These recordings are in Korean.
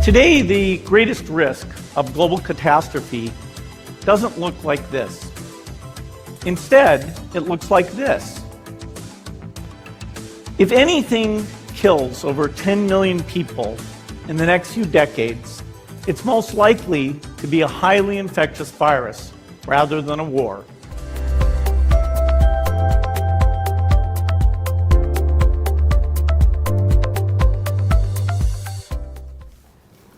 Today, the greatest risk of global catastrophe doesn't look like this. Instead, it looks like this. If anything kills over 10 million people in the next few decades, it's most likely to be a highly infectious virus rather than a war.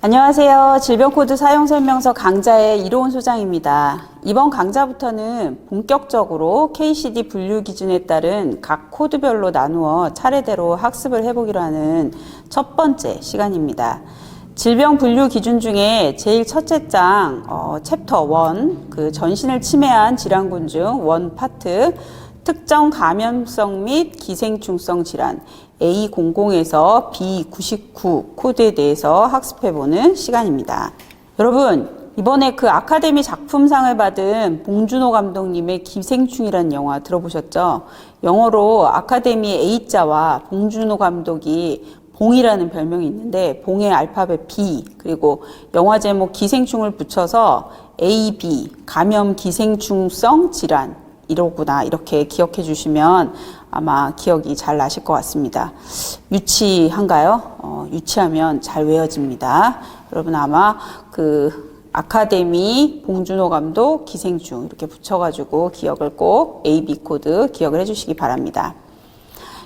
안녕하세요. 질병코드 사용설명서 강좌의 이로운 소장입니다. 이번 강좌부터는 본격적으로 KCD 분류 기준에 따른 각 코드별로 나누어 차례대로 학습을 해보기로 하는 첫 번째 시간입니다. 질병 분류 기준 중에 제일 첫째 장 챕터 1, 그 전신을 침해한 질환군 중 1 파트, 특정 감염성 및 기생충성 질환 A00에서 B99 코드에 대해서 학습해보는 시간입니다. 여러분, 이번에 그 아카데미 작품상을 받은 봉준호 감독님의 기생충이라는 영화 들어보셨죠? 영어로 아카데미 A자와 봉준호 감독이 봉이라는 별명이 있는데 봉의 알파벳 B, 그리고 영화 제목 기생충을 붙여서 AB, 감염 기생충성 질환 이러구나, 이렇게 기억해 주시면 아마 기억이 잘 나실 것 같습니다. 유치한가요? 유치하면 잘 외워집니다. 여러분 아마 그 아카데미 봉준호 감독 기생충 이렇게 붙여가지고 기억을 꼭 AB 코드 기억을 해주시기 바랍니다.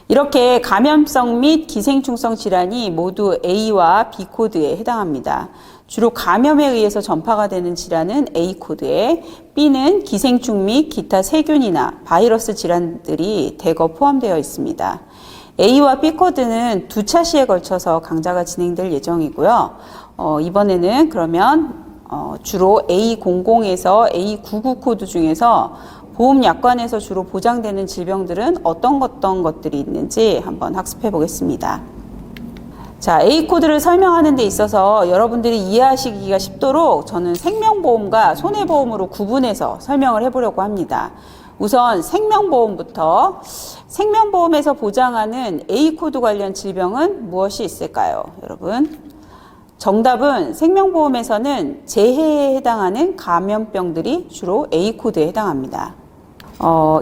이렇게 감염성 및 기생충성 질환이 모두 A와 B 코드에 해당합니다. 주로 감염에 의해서 전파가 되는 질환은 A 코드에, B는 기생충 및 기타 세균이나 바이러스 질환들이 대거 포함되어 있습니다. A와 B 코드는 두 차시에 걸쳐서 강좌가 진행될 예정이고요. 이번에는 그러면 주로 A00에서 A99 코드 중에서 보험약관에서 주로 보장되는 질병들은 어떤 것들이 있는지 한번 학습해 보겠습니다. 자, A 코드를 설명하는 데 있어서 여러분들이 이해하시기가 쉽도록 저는 생명보험과 손해보험으로 구분해서 설명을 해보려고 합니다. 우선 생명보험부터, 생명보험에서 보장하는 A 코드 관련 질병은 무엇이 있을까요, 여러분? 정답은 생명보험에서는 재해에 해당하는 감염병들이 주로 A 코드에 해당합니다.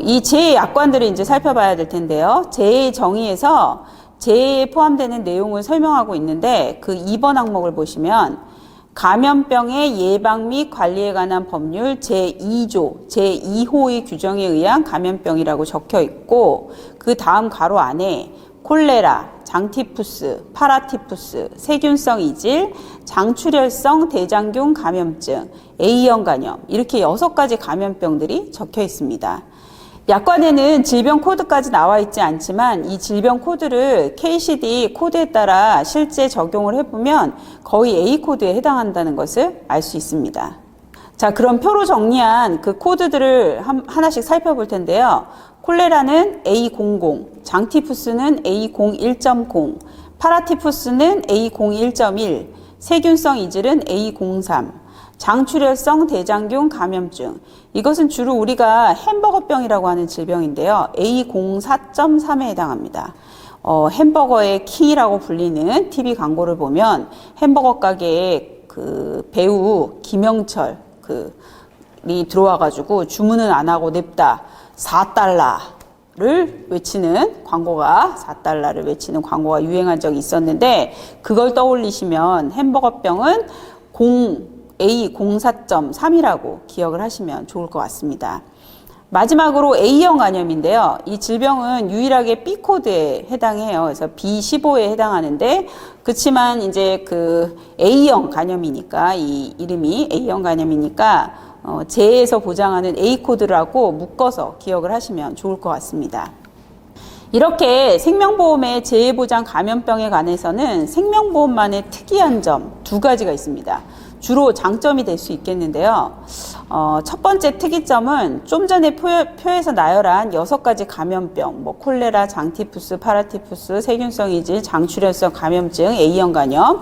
이 재해 약관들을 이제 살펴봐야 될 텐데요. 재해 정의에서 재해에 포함되는 내용을 설명하고 있는데 그 2번 항목을 보시면 감염병의 예방 및 관리에 관한 법률 제2조 제2호의 규정에 의한 감염병이라고 적혀 있고 그 다음 가로 안에 콜레라, 장티푸스, 파라티푸스, 세균성 이질, 장출혈성 대장균 감염증, A형 간염 이렇게 6가지 감염병들이 적혀 있습니다. 약관에는 질병 코드까지 나와 있지 않지만 이 질병 코드를 KCD 코드에 따라 실제 적용을 해보면 거의 A 코드에 해당한다는 것을 알 수 있습니다. 자, 그럼 표로 정리한 그 코드들을 하나씩 살펴볼 텐데요. 콜레라는 A00, 장티푸스는 A01.0, 파라티푸스는 A01.1, 세균성 이질은 A03, 장출혈성 대장균 감염증. 이것은 주로 우리가 햄버거병이라고 하는 질병인데요. A04.3에 해당합니다. 햄버거의 킹이라고 불리는 TV 광고를 보면 햄버거 가게에 그 배우 김영철 이 들어와가지고 주문은 안 하고 냅다 4달러를 외치는 광고가 4달러를 외치는 광고가 유행한 적이 있었는데 그걸 떠올리시면 햄버거병은 A04.3이라고 기억을 하시면 좋을 것 같습니다. 마지막으로 A형 간염인데요. 이 질병은 유일하게 B 코드에 해당해요. 그래서 B15에 해당하는데 그렇지만 이제 그 A형 간염이니까 이 이름이 A형 간염이니까 재해에서 보장하는 A 코드라고 묶어서 기억을 하시면 좋을 것 같습니다. 이렇게 생명보험의 재해보장 감염병에 관해서는 생명보험만의 특이한 점 2가지가 있습니다. 주로 장점이 될 수 있겠는데요. 첫 번째 특이점은 좀 전에 표에서 나열한 6가지 감염병, 콜레라, 장티푸스, 파라티푸스, 세균성 이질, 장출혈성 감염증, A형 간염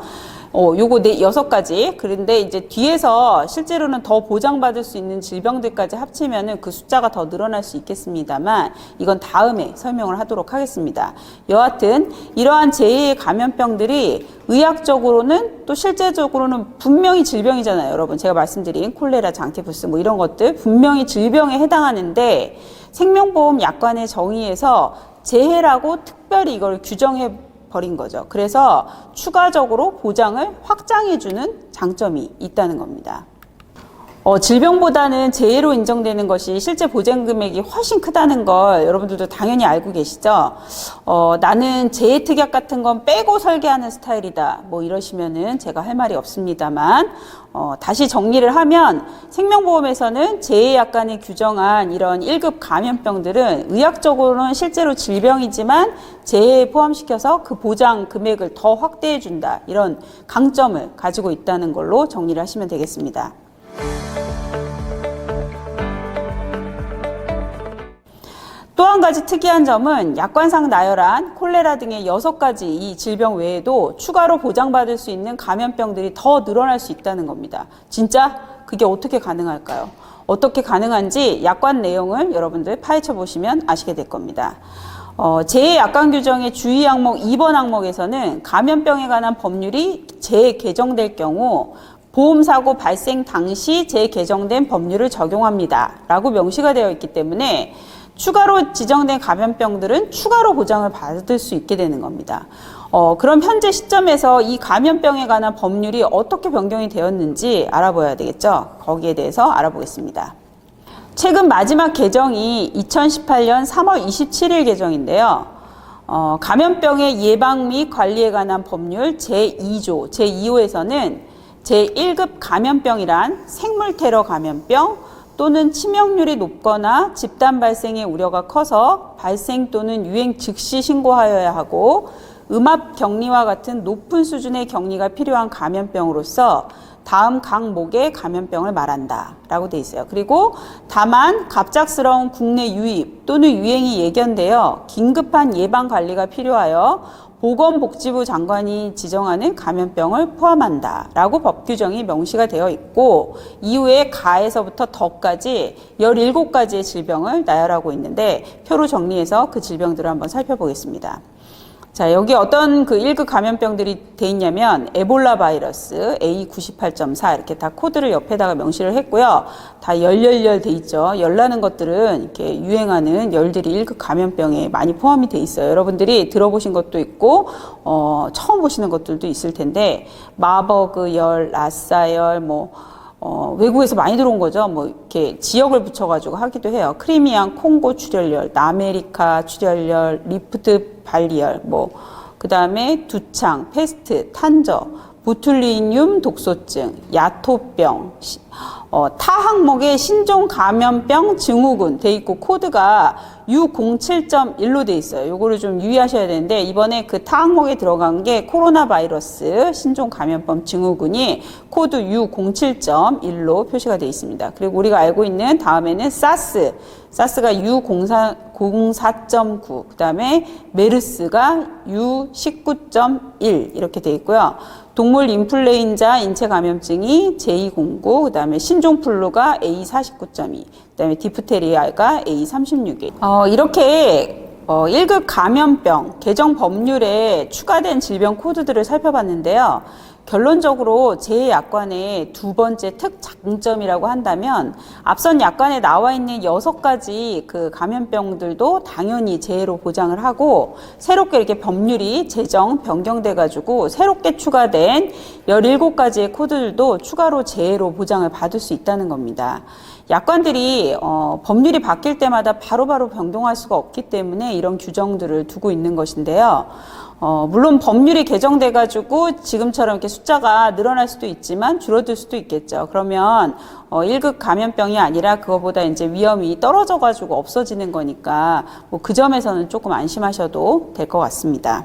요거 6가지. 그런데 이제 뒤에서 실제로는 더 보장받을 수 있는 질병들까지 합치면은 그 숫자가 더 늘어날 수 있겠습니다만 이건 다음에 설명을 하도록 하겠습니다. 여하튼 이러한 제2의 감염병들이 의학적으로는 또 실제적으로는 분명히 질병이잖아요. 여러분 제가 말씀드린 콜레라, 장티푸스 뭐 이런 것들 분명히 질병에 해당하는데 생명보험 약관의 정의에서 재해라고 특별히 이걸 규정해 버린 거죠. 그래서 추가적으로 보장을 확장해주는 장점이 있다는 겁니다. 질병보다는 재해로 인정되는 것이 실제 보장 금액이 훨씬 크다는 걸 여러분들도 당연히 알고 계시죠? 나는 재해 특약 같은 건 빼고 설계하는 스타일이다. 뭐 이러시면은 제가 할 말이 없습니다만, 다시 정리를 하면 생명보험에서는 재해 약관에 규정한 이런 1급 감염병들은 의학적으로는 실제로 질병이지만 재해에 포함시켜서 그 보장 금액을 더 확대해 준다. 이런 강점을 가지고 있다는 걸로 정리를 하시면 되겠습니다. 또 한 가지 특이한 점은 약관상 나열한 콜레라 등의 6가지 이 질병 외에도 추가로 보장받을 수 있는 감염병들이 더 늘어날 수 있다는 겁니다. 진짜 그게 어떻게 가능할까요? 어떻게 가능한지 약관 내용을 여러분들 파헤쳐 보시면 아시게 될 겁니다. 재해약관 규정의 주의 항목 2번 항목에서는 감염병에 관한 법률이 재개정될 경우 보험사고 발생 당시 재개정된 법률을 적용합니다. 라고 명시가 되어 있기 때문에 추가로 지정된 감염병들은 추가로 보장을 받을 수 있게 되는 겁니다. 그럼 현재 시점에서 이 감염병에 관한 법률이 어떻게 변경이 되었는지 알아봐야 되겠죠? 거기에 대해서 알아보겠습니다. 최근 마지막 개정이 2018년 3월 27일 개정인데요. 감염병의 예방 및 관리에 관한 법률 제2조, 제2호에서는 제1급 감염병이란 생물 테러 감염병, 또는 치명률이 높거나 집단 발생의 우려가 커서 발생 또는 유행 즉시 신고하여야 하고 음압 격리와 같은 높은 수준의 격리가 필요한 감염병으로서 다음 각목의 감염병을 말한다 라고 돼 있어요. 그리고 다만 갑작스러운 국내 유입 또는 유행이 예견되어 긴급한 예방 관리가 필요하여 보건복지부 장관이 지정하는 감염병을 포함한다 라고 법 규정이 명시가 되어 있고 이후에 가에서부터 덧까지 17가지의 질병을 나열하고 있는데 표로 정리해서 그 질병들을 한번 살펴보겠습니다. 자, 여기 어떤 그 1급 감염병들이 돼 있냐면 에볼라 바이러스 A98.4 이렇게 다 코드를 옆에다가 명시를 했고요. 다 열열열 돼 있죠. 열나는 것들은 이렇게 유행하는 열들이 1급 감염병에 많이 포함이 돼 있어요. 여러분들이 들어보신 것도 있고 처음 보시는 것들도 있을 텐데 마버그 열, 라싸 열, 외국에서 많이 들어온 거죠. 이렇게 지역을 붙여가지고 하기도 해요. 크리미안 콩고 출혈열, 남아메리카 출혈열, 리프트 발리열, 그 다음에 두창, 페스트, 탄저, 보툴리늄 독소증, 야토병, 타 항목에 신종 감염병 증후군 돼 있고 코드가 U07.1로 돼 있어요. 요거를 좀 유의하셔야 되는데 이번에 그 타 항목에 들어간 게 코로나 바이러스 신종 감염병 증후군이 코드 U07.1로 표시가 돼 있습니다. 그리고 우리가 알고 있는 다음에는 사스가 U04.9, 그 다음에 메르스가 U19.1 이렇게 돼 있고요. 동물 인플루엔자 인체 감염증이 J09, 그 다음에 신종플루가 A49.2, 그 다음에 디프테리아가 A36에 이렇게 1급 감염병 개정 법률에 추가된 질병 코드들을 살펴봤는데요. 결론적으로 제 약관의 두 번째 특장점이라고 한다면 앞선 약관에 나와 있는 6가지 그 감염병들도 당연히 재해로 보장을 하고 새롭게 이렇게 법률이 제정 변경돼 가지고 새롭게 추가된 17가지의 코드들도 추가로 재해로 보장을 받을 수 있다는 겁니다. 약관들이 법률이 바뀔 때마다 바로바로 변동할 수가 없기 때문에 이런 규정들을 두고 있는 것인데요. 물론 법률이 개정돼 가지고 지금처럼 이렇게 숫자가 늘어날 수도 있지만 줄어들 수도 있겠죠. 그러면 1급 감염병이 아니라 그거보다 이제 위험이 떨어져 가지고 없어지는 거니까 그 점에서는 조금 안심하셔도 될 것 같습니다.